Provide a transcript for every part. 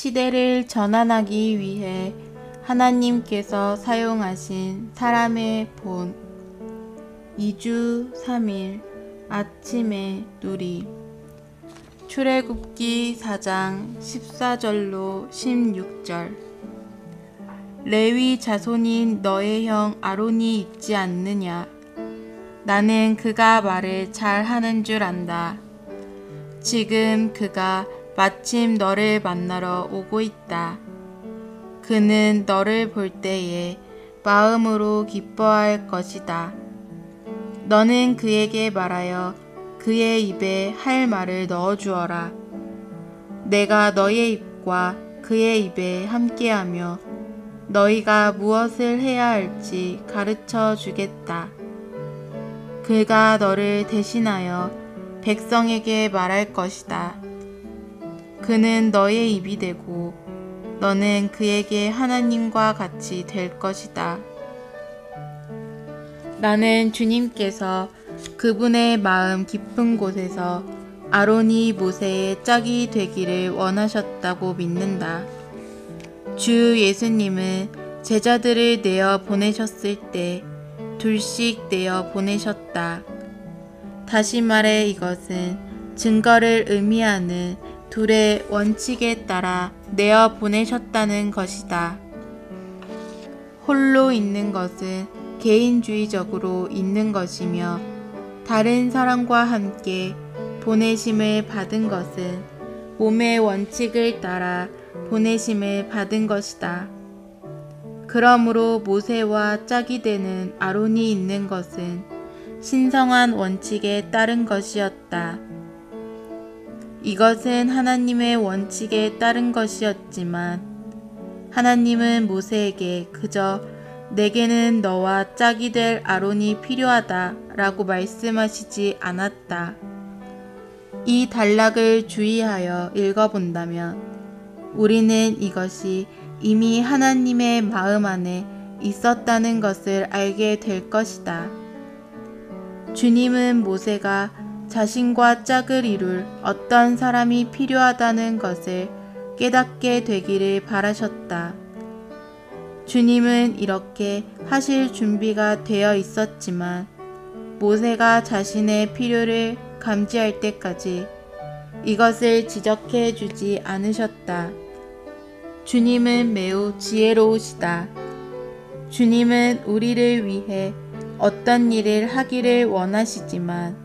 시대를 전환하기 위해 하나님께서 사용하신 사람의 본 2주 3일 아침의 누리 출애굽기 4장 14절로 16절 레위 자손인 너의 형 아론이 있지 않느냐? 나는 그가 말을 잘 하는 줄 안다. 지금 그가 마침 너를 만나러 오고 있다. 그는 너를 볼 때에 마음으로 기뻐할 것이다. 너는 그에게 말하여 그의 입에 할 말을 넣어주어라. 내가 너의 입과 그의 입에 함께하며 너희가 무엇을 해야 할지 가르쳐 주겠다. 그가 너를 대신하여 백성에게 말할 것이다. 그는 너의 입이 되고 너는 그에게 하나님과 같이 될 것이다. 나는 주님께서 그분의 마음 깊은 곳에서 아론이 모세의 짝이 되기를 원하셨다고 믿는다. 주 예수님은 제자들을 내어 보내셨을 때 둘씩 내어 보내셨다. 다시 말해 이것은 증거를 의미하는 둘의 원칙에 따라 내어 보내셨다는 것이다. 홀로 있는 것은 개인주의적으로 있는 것이며 다른 사람과 함께 보내심을 받은 것은 몸의 원칙을 따라 보내심을 받은 것이다. 그러므로 모세와 짝이 되는 아론이 있는 것은 신성한 원칙에 따른 것이었다. 이것은 하나님의 원칙에 따른 것이었지만 하나님은 모세에게 그저 내게는 너와 짝이 될 아론이 필요하다 라고 말씀하시지 않았다. 이 단락을 주의하여 읽어본다면 우리는 이것이 이미 하나님의 마음 안에 있었다는 것을 알게 될 것이다. 주님은 모세가 자신과 짝을 이룰 어떤 사람이 필요하다는 것을 깨닫게 되기를 바라셨다. 주님은 이렇게 하실 준비가 되어 있었지만 모세가 자신의 필요를 감지할 때까지 이것을 지적해 주지 않으셨다. 주님은 매우 지혜로우시다. 주님은 우리를 위해 어떤 일을 하기를 원하시지만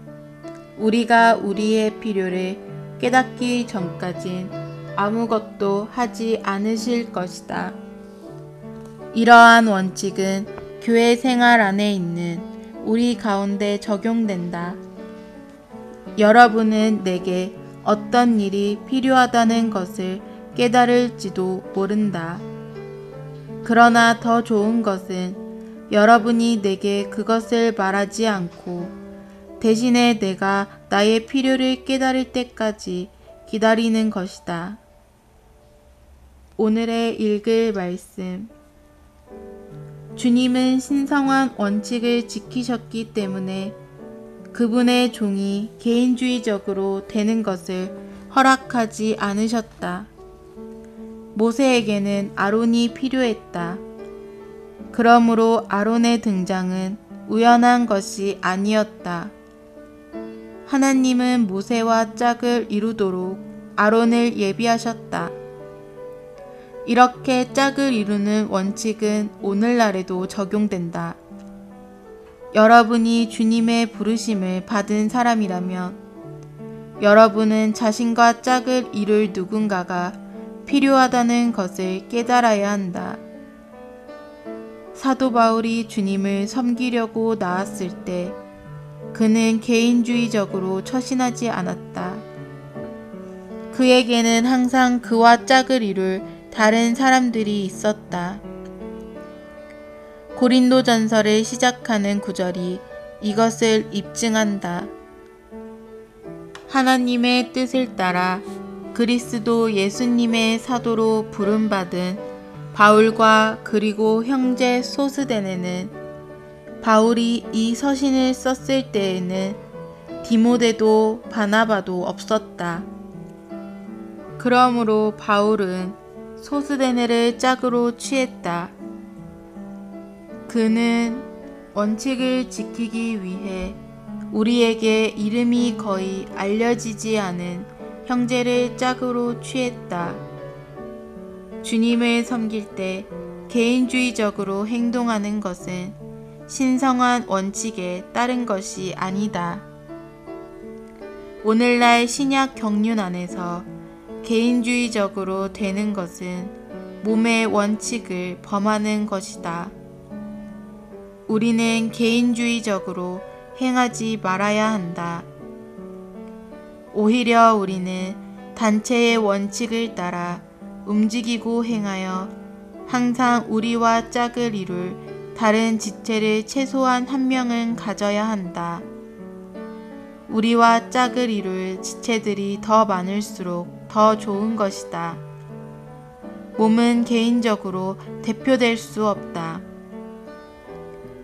우리가 우리의 필요를 깨닫기 전까진 아무것도 하지 않으실 것이다. 이러한 원칙은 교회 생활 안에 있는 우리 가운데 적용된다. 여러분은 내게 어떤 일이 필요하다는 것을 깨달을지도 모른다. 그러나 더 좋은 것은 여러분이 내게 그것을 말하지 않고 대신에 내가 나의 필요를 깨달을 때까지 기다리는 것이다. 오늘의 읽을 말씀. 주님은 신성한 원칙을 지키셨기 때문에 그분의 종이 개인주의적으로 되는 것을 허락하지 않으셨다. 모세에게는 아론이 필요했다. 그러므로 아론의 등장은 우연한 것이 아니었다. 하나님은 모세와 짝을 이루도록 아론을 예비하셨다. 이렇게 짝을 이루는 원칙은 오늘날에도 적용된다. 여러분이 주님의 부르심을 받은 사람이라면 여러분은 자신과 짝을 이룰 누군가가 필요하다는 것을 깨달아야 한다. 사도 바울이 주님을 섬기려고 나왔을 때 그는 개인주의적으로 처신하지 않았다. 그에게는 항상 그와 짝을 이룰 다른 사람들이 있었다. 고린도전서를 시작하는 구절이 이것을 입증한다. 하나님의 뜻을 따라 그리스도 예수님의 사도로 부름받은 바울과 그리고 형제 소스데네는 바울이 이 서신을 썼을 때에는 디모데도 바나바도 없었다. 그러므로 바울은 소스데네를 짝으로 취했다. 그는 원칙을 지키기 위해 우리에게 이름이 거의 알려지지 않은 형제를 짝으로 취했다. 주님을 섬길 때 개인주의적으로 행동하는 것은 신성한 원칙에 따른 것이 아니다. 오늘날 신약 경륜 안에서 개인주의적으로 되는 것은 몸의 원칙을 범하는 것이다. 우리는 개인주의적으로 행하지 말아야 한다. 오히려 우리는 단체의 원칙을 따라 움직이고 행하여 항상 우리와 짝을 이룰 다른 지체를 최소한 한 명은 가져야 한다. 우리와 짝을 이룰 지체들이 더 많을수록 더 좋은 것이다. 몸은 개인적으로 대표될 수 없다.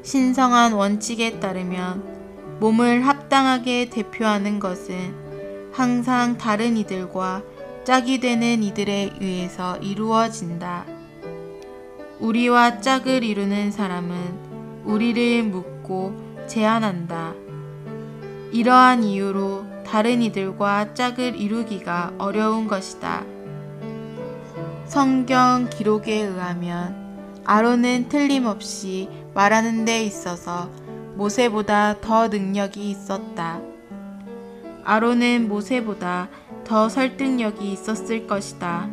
신성한 원칙에 따르면 몸을 합당하게 대표하는 것은 항상 다른 이들과 짝이 되는 이들에 의해서 이루어진다. 우리와 짝을 이루는 사람은 우리를 묻고 제안한다. 이러한 이유로 다른 이들과 짝을 이루기가 어려운 것이다. 성경 기록에 의하면 아론은 틀림없이 말하는 데 있어서 모세보다 더 능력이 있었다. 아론은 모세보다 더 설득력이 있었을 것이다.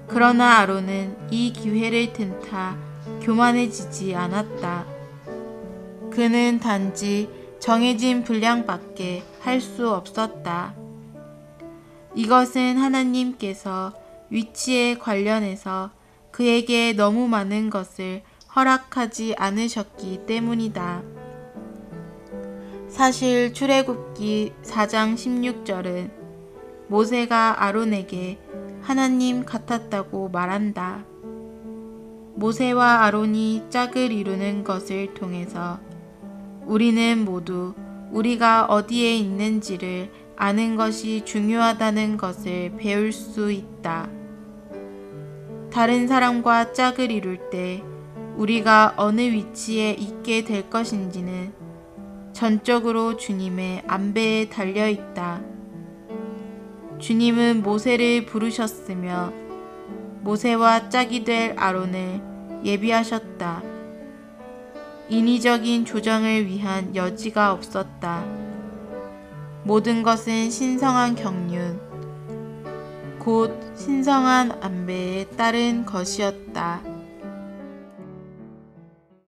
그러나 아론은 이 기회를 틈타 교만해지지 않았다. 그는 단지 정해진 분량밖에 할 수 없었다. 이것은 하나님께서 위치에 관련해서 그에게 너무 많은 것을 허락하지 않으셨기 때문이다. 사실 출애굽기 4장 16절은 모세가 아론에게 하나님 같았다고 말한다. 모세와 아론이 짝을 이루는 것을 통해서 우리는 모두 우리가 어디에 있는지를 아는 것이 중요하다는 것을 배울 수 있다. 다른 사람과 짝을 이룰 때 우리가 어느 위치에 있게 될 것인지는 전적으로 주님의 안배에 달려 있다. 주님은 모세를 부르셨으며 모세와 짝이 될 아론을 예비하셨다. 인위적인 조정을 위한 여지가 없었다. 모든 것은 신성한 경륜, 곧 신성한 안배에 따른 것이었다.